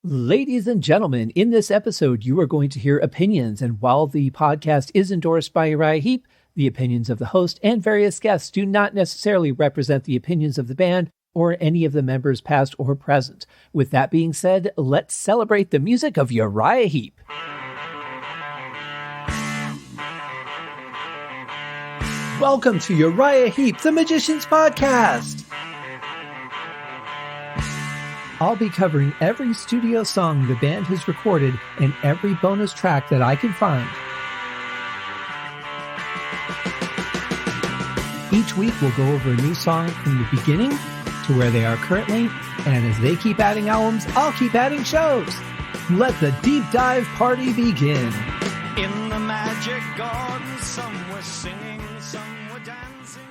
Ladies and gentlemen, in this episode, you are going to hear opinions. And while the podcast is endorsed by Uriah Heep, the opinions of the host and various guests do not necessarily represent the opinions of the band or any of the members past or present. With that being said, let's celebrate the music of Uriah Heep. Welcome to Uriah Heep, the Magician's Podcast. I'll be covering every studio song the band has recorded and every bonus track that I can find. Each week we'll go over a new song from the beginning to where they are currently, and as they keep adding albums, I'll keep adding shows. Let the deep dive party begin. In the magic garden, some were singing, some were dancing.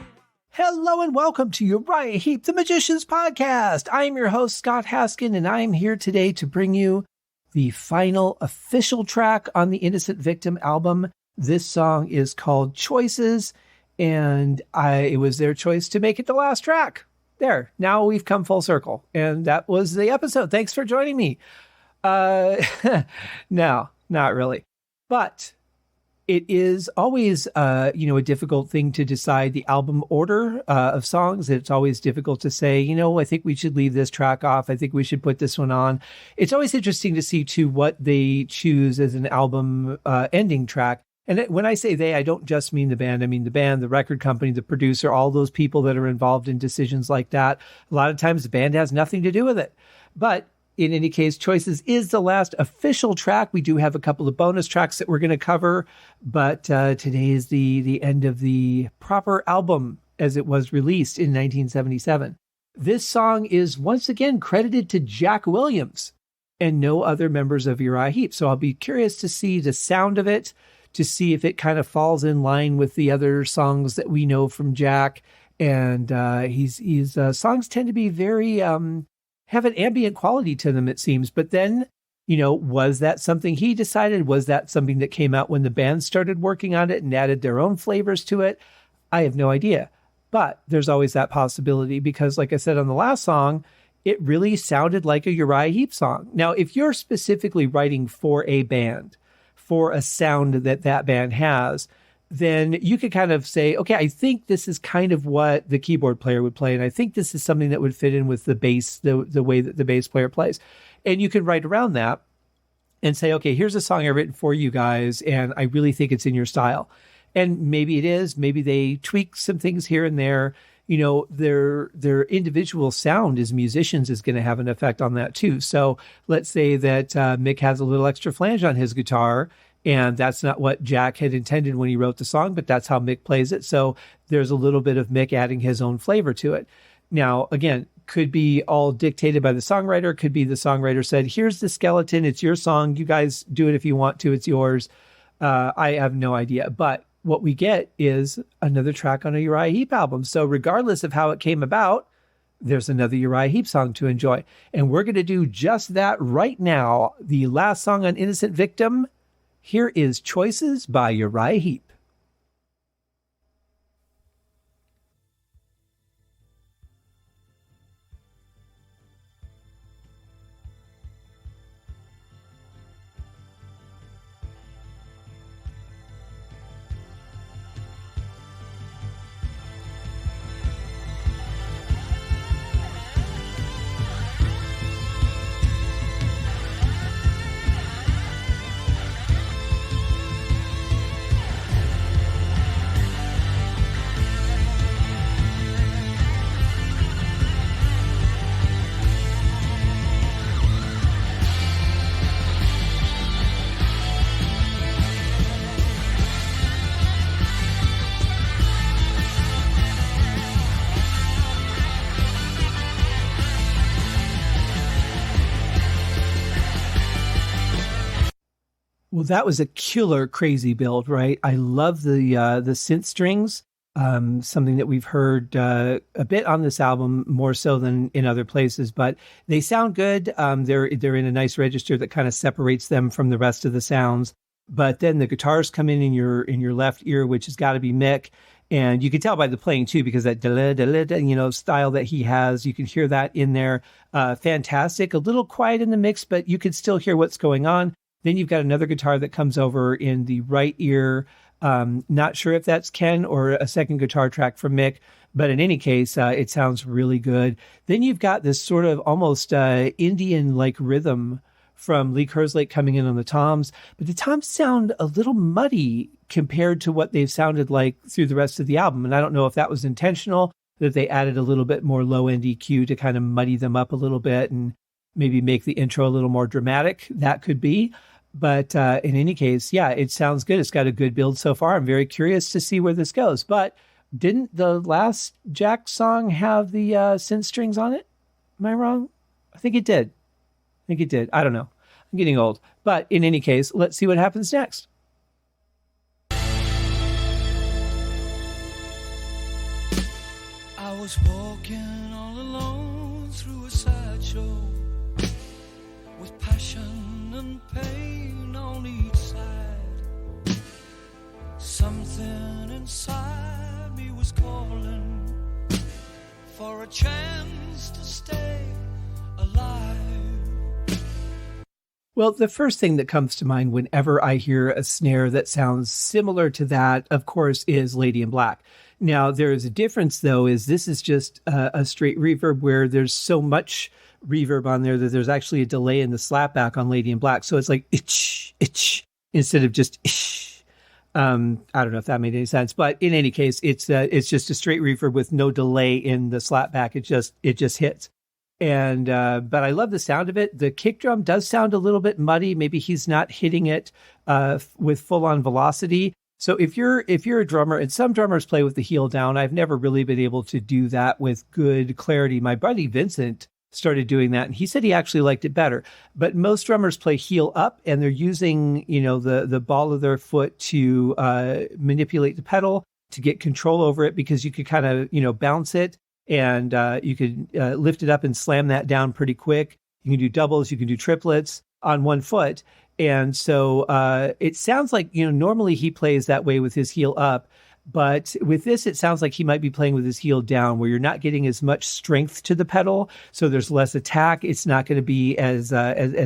Hello and welcome to Uriah Heep, the Magician's Podcast. I'm your host, Scott Haskin, and I'm here today to bring you the final official track on the Innocent Victim album. This song is called Choices, and it was their choice to make it the last track. There, now we've come full circle, and that was the episode. Thanks for joining me. No, not really. But it is always, a difficult thing to decide the album order of songs. It's always difficult to say, I think we should leave this track off. I think we should put this one on. It's always interesting to see, too, what they choose as an album ending track. And when I say they, I don't just mean the band. I mean the band, the record company, the producer, all those people that are involved in decisions like that. A lot of times the band has nothing to do with it. But in any case, Choices is the last official track. We do have a couple of bonus tracks that we're going to cover, but today is the end of the proper album as it was released in 1977. This song is once again credited to Jack Williams and no other members of Uriah Heep. So I'll be curious to see the sound of it, to see if it kind of falls in line with the other songs that we know from Jack. And his songs tend to be very have an ambient quality to them, it seems. But then, was that something he decided? Was that something that came out when the band started working on it and added their own flavors to it? I have no idea. But there's always that possibility because, like I said on the last song, it really sounded like a Uriah Heep song. Now, if you're specifically writing for a band, for a sound that band has, then you could kind of say, okay, I think this is kind of what the keyboard player would play. And I think this is something that would fit in with the bass, the way that the bass player plays. And you can write around that and say, okay, here's a song I've written for you guys, and I really think it's in your style. And maybe it is, maybe they tweak some things here and there. Their individual sound as musicians is going to have an effect on that too. So let's say that Mick has a little extra flange on his guitar, and that's not what Jack had intended when he wrote the song, but that's how Mick plays it. So there's a little bit of Mick adding his own flavor to it. Now, again, could be all dictated by the songwriter. Could be the songwriter said, here's the skeleton. It's your song. You guys do it if you want to. It's yours. I have no idea. But what we get is another track on a Uriah Heep album. So regardless of how it came about, there's another Uriah Heep song to enjoy. And we're going to do just that right now. The last song on Innocent Victim. Here is Choices by Uriah Heep. Well, that was a killer crazy build, right? I love the synth strings. Something that we've heard a bit on this album, more so than in other places, but they sound good. They're in a nice register that kind of separates them from the rest of the sounds. but then the guitars come in your left ear, which has got to be Mick. And you can tell by the playing too, because that style that he has, you can hear that in there. Fantastic. A little quiet in the mix, but you can still hear what's going on. Then you've got another guitar that comes over in the right ear. Not sure if that's Ken or a second guitar track from Mick, but in any case, it sounds really good. Then you've got this sort of almost Indian-like rhythm from Lee Kerslake coming in on the toms, but the toms sound a little muddy compared to what they've sounded like through the rest of the album. And I don't know if that was intentional, that they added a little bit more low-end EQ to kind of muddy them up a little bit and maybe make the intro a little more dramatic. That could be. But in any case, yeah, it sounds good. It's got a good build so far. I'm very curious to see where this goes. But didn't the last Jack song have the synth strings on it? Am I wrong? I think it did. I don't know. I'm getting old. But in any case, let's see what happens next. I was walking all alone through a sideshow with passion and pain on each side. Something inside me was calling for a chance to stay alive. Well, the first thing that comes to mind whenever I hear a snare that sounds similar to that, of course, is Lady in Black. Now, there is a difference, though, is this is just a straight reverb where there's so much reverb on there that there's actually a delay in the slapback on Lady in Black. So it's like itch, itch, instead of just ish. I don't know if that made any sense, but in any case, it's just a straight reverb with no delay in the slapback. It just hits. And but I love the sound of it. The kick drum does sound a little bit muddy. Maybe he's not hitting it with full on velocity. So if you're a drummer, and some drummers play with the heel down, I've never really been able to do that with good clarity. My buddy Vincent started doing that, and he said he actually liked it better. But most drummers play heel up, and they're using the ball of their foot to manipulate the pedal to get control over it, because you could kind of bounce it. And you could lift it up and slam that down pretty quick. You can do doubles, you can do triplets on one foot. And so it sounds like, normally he plays that way with his heel up. But with this, it sounds like he might be playing with his heel down, where you're not getting as much strength to the pedal. So there's less attack. It's not going to be as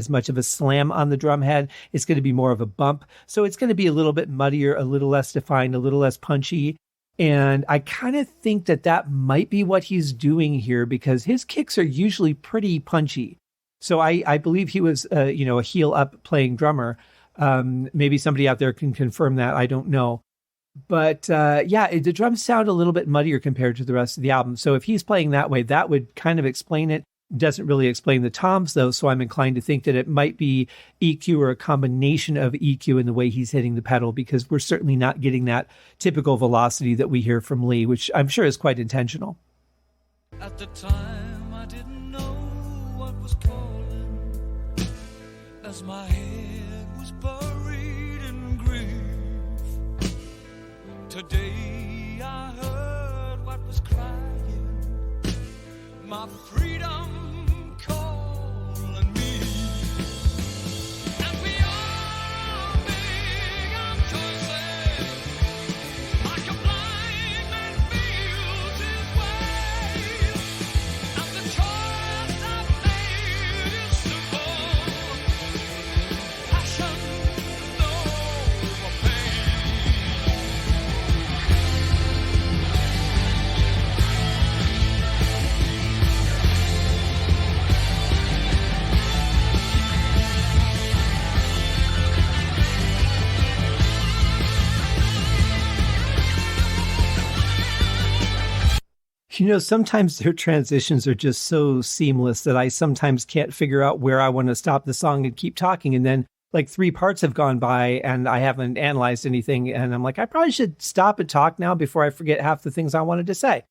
much of a slam on the drum head. It's going to be more of a bump. So it's going to be a little bit muddier, a little less defined, a little less punchy. And I kind of think that might be what he's doing here, because his kicks are usually pretty punchy. So I believe he was, a heel up playing drummer. Maybe somebody out there can confirm that. I don't know. But the drums sound a little bit muddier compared to the rest of the album. So if he's playing that way, that would kind of explain it. Doesn't really explain the toms, though, so I'm inclined to think that it might be EQ or a combination of EQ in the way he's hitting the pedal, because we're certainly not getting that typical velocity that we hear from Lee, which I'm sure is quite intentional. At the time, I didn't know what was calling, as my head was buried in grief. Today, I heard what was crying, my freedom calling me. And we all make our choices, like a blind man feels his way. And the choice I've made is simple: passion, no pain. Sometimes their transitions are just so seamless that I sometimes can't figure out where I want to stop the song and keep talking. And then like 3 parts have gone by and I haven't analyzed anything. And I'm like, I probably should stop and talk now before I forget half the things I wanted to say.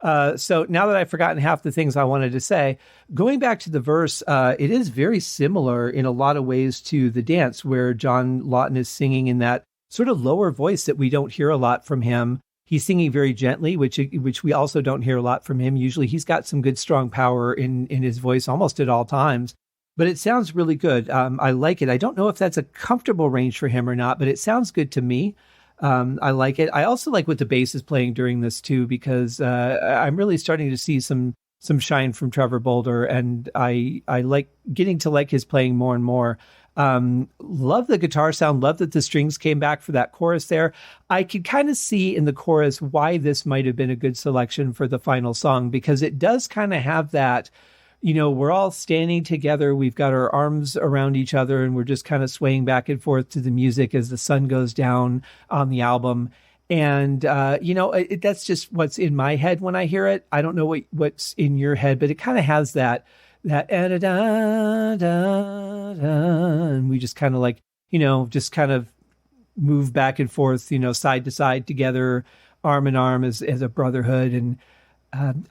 So now that I've forgotten half the things I wanted to say, going back to the verse, it is very similar in a lot of ways to the dance, where John Lawton is singing in that sort of lower voice that we don't hear a lot from him. He's singing very gently, which we also don't hear a lot from him. Usually he's got some good strong power in his voice almost at all times. but it sounds really good. I like it. I don't know if that's a comfortable range for him or not, but it sounds good to me. I like it. I also like what the bass is playing during this too, because I'm really starting to see some shine from Trevor Boulder, and I like getting to like his playing more and more. Love the guitar sound. Love that the strings came back for that chorus there. I could kind of see in the chorus why this might have been a good selection for the final song, because it does kind of have that, we're all standing together. We've got our arms around each other and we're just kind of swaying back and forth to the music as the sun goes down on the album. And, that's just what's in my head when I hear it. I don't know what's in your head, but it kind of has that and we just kind of like, just kind of move back and forth, side to side together, arm in arm as a brotherhood. And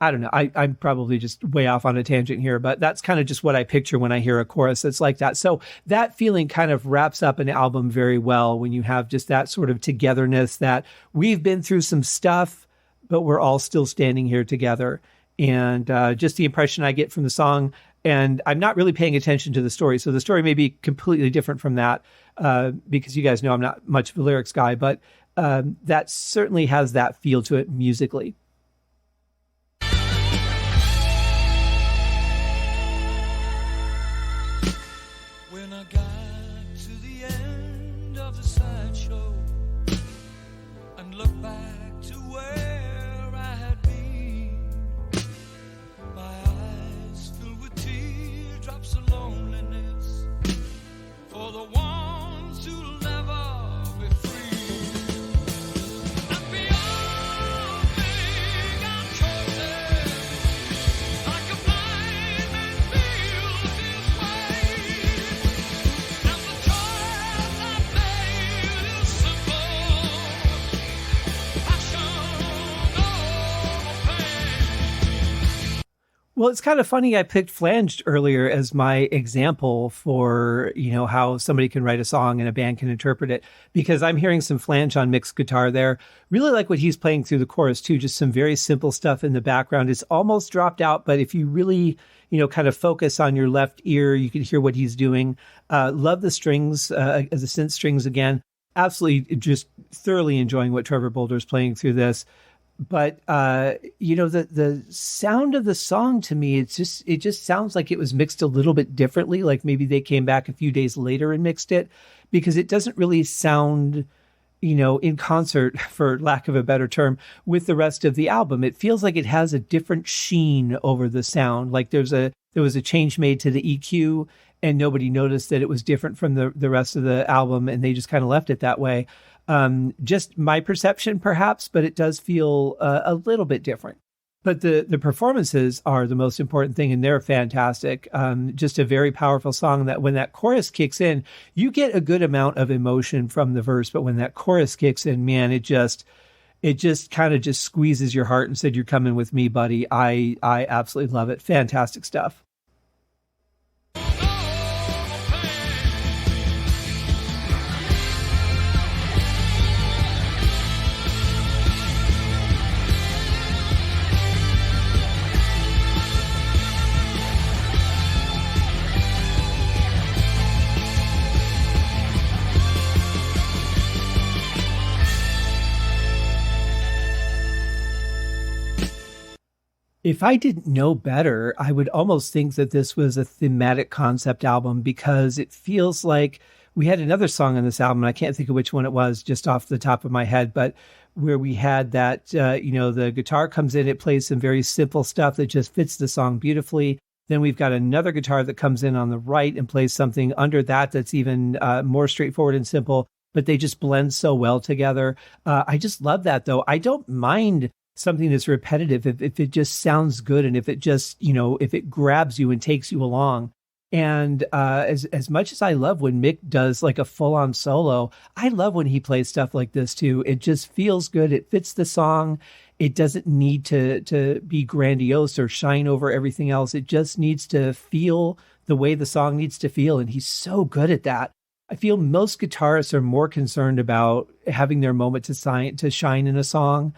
I don't know, I'm probably just way off on a tangent here, but that's kind of just what I picture when I hear a chorus that's like that. So that feeling kind of wraps up an album very well when you have just that sort of togetherness, that we've been through some stuff, but we're all still standing here together. And just the impression I get from the song, and I'm not really paying attention to the story. So the story may be completely different from that, because you guys know I'm not much of a lyrics guy, but that certainly has that feel to it musically. When I got to the end of the sideshow and looked back to where I had been, my eyes filled with teardrops of loneliness for the ones who'll never be free. And beyond me got chosen like a blind man feels his way. And the choice I made is simple: passion over pain. Well, it's kind of funny. I picked flanged earlier as my example for, how somebody can write a song and a band can interpret it, because I'm hearing some flange on Mick's guitar there. Really like what he's playing through the chorus too. Just some very simple stuff in the background. It's almost dropped out, but if you really, kind of focus on your left ear, you can hear what he's doing. Love the strings, as the synth strings again. Absolutely just thoroughly enjoying what Trevor Boulder is playing through this. But the sound of the song to me, it just sounds like it was mixed a little bit differently. Like maybe they came back a few days later and mixed it, because it doesn't really sound, in concert, for lack of a better term, with the rest of the album. It feels like it has a different sheen over the sound. Like there was a change made to the EQ and nobody noticed that it was different from the rest of the album, and they just kind of left it that way. Just my perception perhaps, but it does feel a little bit different. But the performances are the most important thing, and they're fantastic. Just a very powerful song that when that chorus kicks in, you get a good amount of emotion from the verse, but when that chorus kicks in, man, it just kind of just squeezes your heart and said, "You're coming with me, buddy." I absolutely love it. Fantastic stuff. If I didn't know better, I would almost think that this was a thematic concept album, because it feels like we had another song on this album, and I can't think of which one it was just off the top of my head, but where we had that, the guitar comes in, it plays some very simple stuff that just fits the song beautifully. Then we've got another guitar that comes in on the right and plays something under that that's even more straightforward and simple, but they just blend so well together. I just love that, though. I don't mind something that's repetitive if it just sounds good, and if it just, if it grabs you and takes you along. And as much as I love when Mick does like a full-on solo, I love when he plays stuff like this too. It just feels good. It fits the song. It doesn't need to be grandiose or shine over everything else. It just needs to feel the way the song needs to feel, and he's so good at that. I feel most guitarists are more concerned about having their moment to shine in a song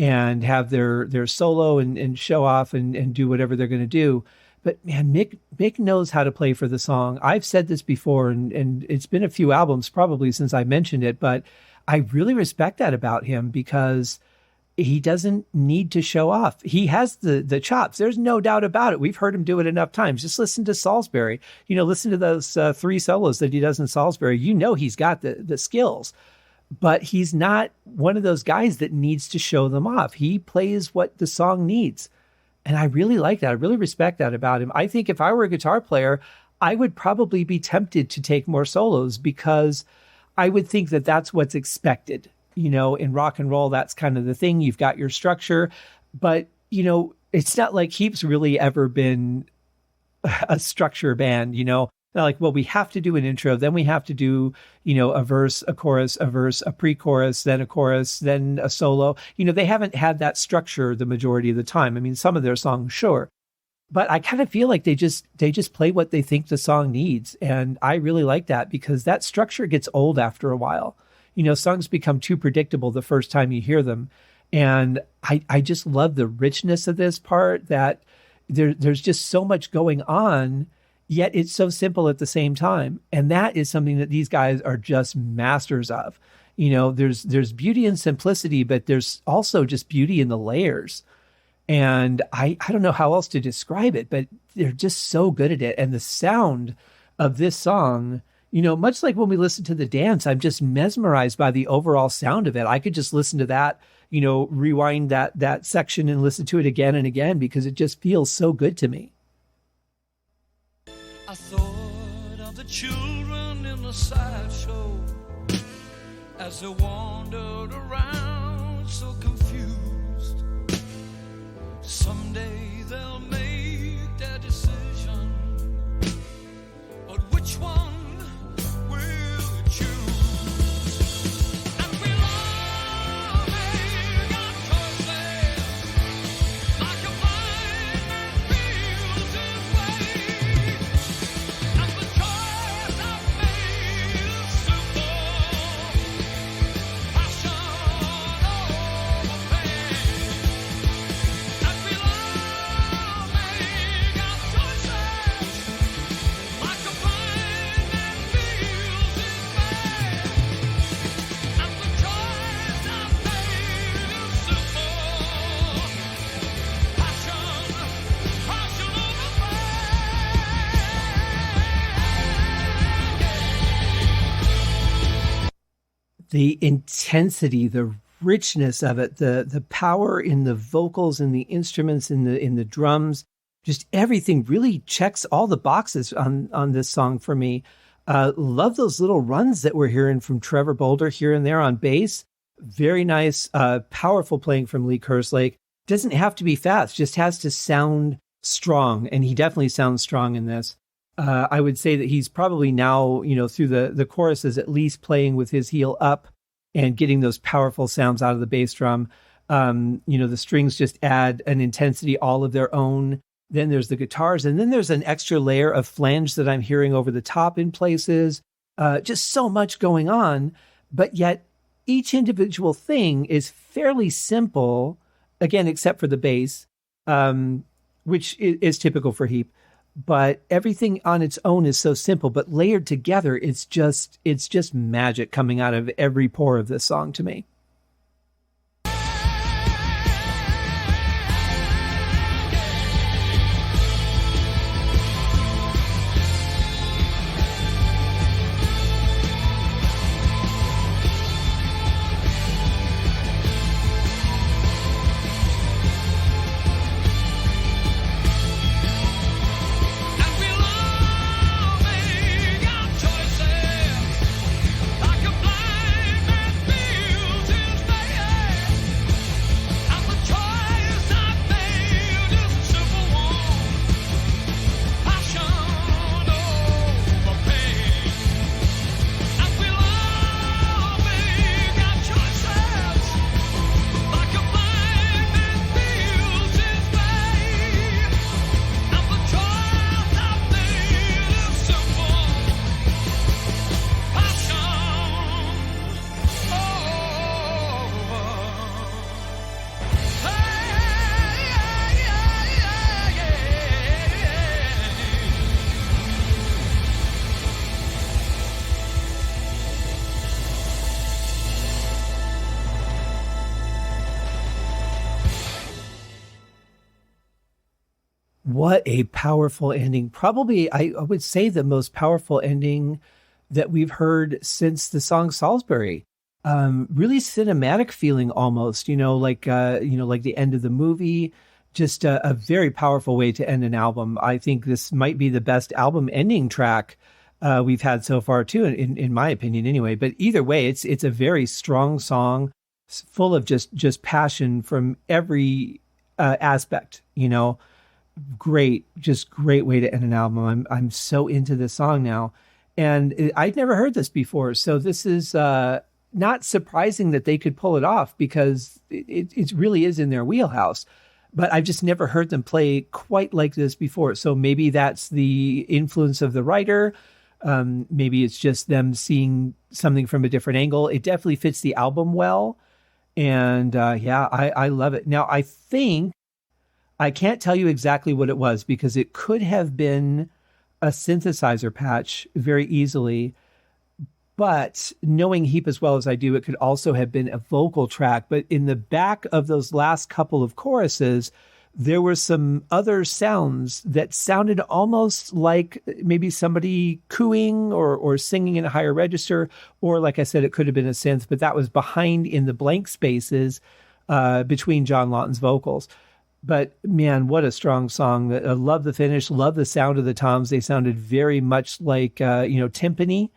and have their solo and show off and do whatever they're going to do. But man, Mick knows how to play for the song. I've said this before, and it's been a few albums probably since I mentioned it, but I really respect that about him because he doesn't need to show off. He has the chops. There's no doubt about it. We've heard him do it enough times. Just listen to Salisbury. Listen to those 3 solos that he does in Salisbury. He's got the skills, but he's not one of those guys that needs to show them off. He plays what the song needs. And I really like that. I really respect that about him. I think if I were a guitar player, I would probably be tempted to take more solos because I would think that that's what's expected. In rock and roll, that's kind of the thing. You've got your structure, but, it's not like Heap's really ever been a structure band, Not like, well, we have to do an intro, then we have to do, a verse, a chorus, a verse, a pre-chorus, then a chorus, then a solo. They haven't had that structure the majority of the time. I mean, some of their songs, sure. But I kind of feel like they just play what they think the song needs. And I really like that because that structure gets old after a while. Songs become too predictable the first time you hear them. And I just love the richness of this part that there's just so much going on, yet it's so simple at the same time. And that is something that these guys are just masters of. There's beauty in simplicity, but there's also just beauty in the layers. And I don't know how else to describe it, but they're just so good at it. And the sound of this song, much like when we listen to The Dance, I'm just mesmerized by the overall sound of it. I could just listen to that, rewind that section and listen to it again and again because it just feels so good to me. I thought of the children in the sideshow as they wandered around so confused. Someday they'll make their decision, but which one will you choose? And we'll all make our choices like a blind man feels his way. And the choice I've made is simple: passion over pain. And we'll all make our choices like a blind man feels his way. And the choice I've made is simple: passion over pain. The intensity, the richness of it, the power in the vocals and the instruments in the drums, just everything really checks all the boxes on this song for me. Love those little runs that we're hearing from Trevor Boulder here and there on bass. Very nice, powerful playing from Lee Kerslake. Doesn't have to be fast, just has to sound strong. And he definitely sounds strong in this. I would say that he's probably now, through the choruses, at least playing with his heel up and getting those powerful sounds out of the bass drum. The strings just add an intensity all of their own. Then there's the guitars, and then there's an extra layer of flange that I'm hearing over the top in places. Just so much going on, but yet each individual thing is fairly simple, again, except for the bass, which is typical for Heap. But everything on its own is so simple, but layered together, it's just magic coming out of every pore of this song to me. And we'll all make our choices like a blind man feels his what a powerful ending. Probably, I would say the most powerful ending that we've heard since the song Salisbury. Really cinematic feeling almost, like the end of the movie. Just a very powerful way to end an album. I think this might be the best album ending track we've had so far too, in my opinion anyway. But either way, it's a very strong song, full of just passion from every aspect, great way to end an album. I'm so into this song now, and I'd never heard this before. So this is not surprising that they could pull it off, because it really is in their wheelhouse. But I've just never heard them play quite like this before. So maybe that's the influence of the writer. Maybe it's just them seeing something from a different angle. It definitely fits the album well. And I love it. Now, I think I can't tell you exactly what it was, because it could have been a synthesizer patch very easily. But knowing Heep as well as I do, it could also have been a vocal track. But in the back of those last couple of choruses, there were some other sounds that sounded almost like maybe somebody cooing or singing in a higher register. Or like I said, it could have been a synth, but that was behind in the blank spaces between John Lawton's vocals. But man, what a strong song. I love the finish, love the sound of the toms. They sounded very much like, timpani.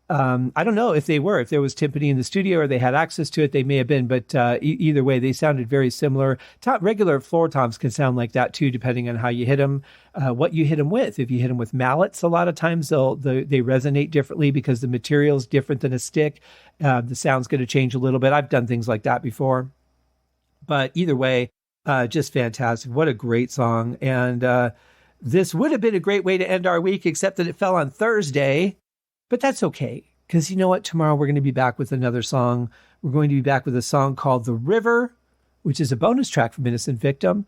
I don't know if there was timpani in the studio or they had access to it. They may have been, but either way, they sounded very similar. Regular floor toms can sound like that too, depending on how you hit them, what you hit them with. If you hit them with mallets, a lot of times they resonate differently because the material is different than a stick. The sound's going to change a little bit. I've done things like that before. But either way, just fantastic. What a great song. And this would have been a great way to end our week, except that it fell on Thursday. But that's okay, because you know what? Tomorrow we're going to be back with another song. We're going to be back with a song called The River, which is a bonus track from Innocent Victim.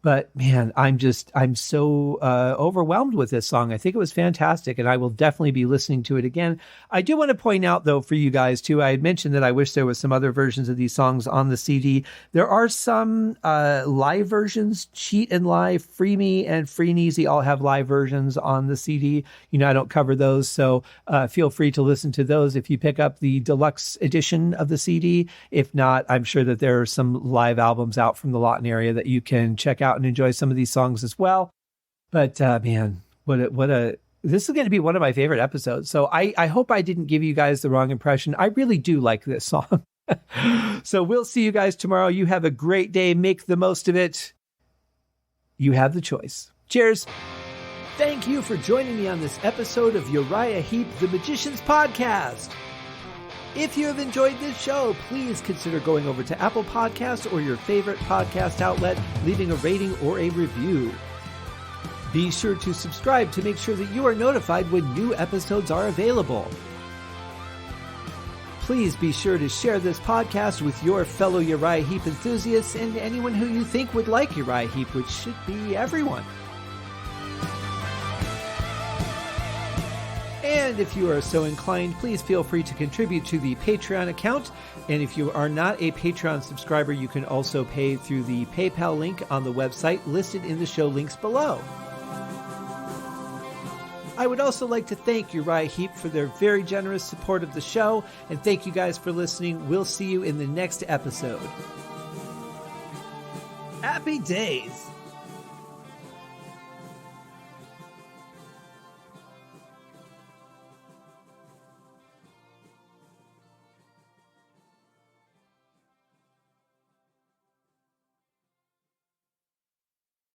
But man, I'm so overwhelmed with this song. I think it was fantastic, and I will definitely be listening to it again. I do want to point out, though, for you guys too, I had mentioned that I wish there was some other versions of these songs on the CD. There are some live versions. Cheat and Live, Free Me, and Free and Easy all have live versions on the CD. I don't cover those, so feel free to listen to those if you pick up the deluxe edition of the CD. If not, I'm sure that there are some live albums out from the Lawton area that you can check out and enjoy some of these songs as well. But man, this is going to be one of my favorite episodes. So I hope I didn't give you guys the wrong impression. I really do like this song. So we'll see you guys tomorrow. You have a great day. Make the most of it. You have the choice. Cheers. Thank you for joining me on this episode of Uriah Heep, the Magician's Podcast. If you have enjoyed this show, please consider going over to Apple Podcasts or your favorite podcast outlet, leaving a rating or a review. Be sure to subscribe to make sure that you are notified when new episodes are available. Please be sure to share this podcast with your fellow Uriah Heep enthusiasts and anyone who you think would like Uriah Heep, which should be everyone. And if you are so inclined, please feel free to contribute to the Patreon account. And if you are not a Patreon subscriber, you can also pay through the PayPal link on the website listed in the show links below. I would also like to thank Uriah Heep for their very generous support of the show. And thank you guys for listening. We'll see you in the next episode. Happy days!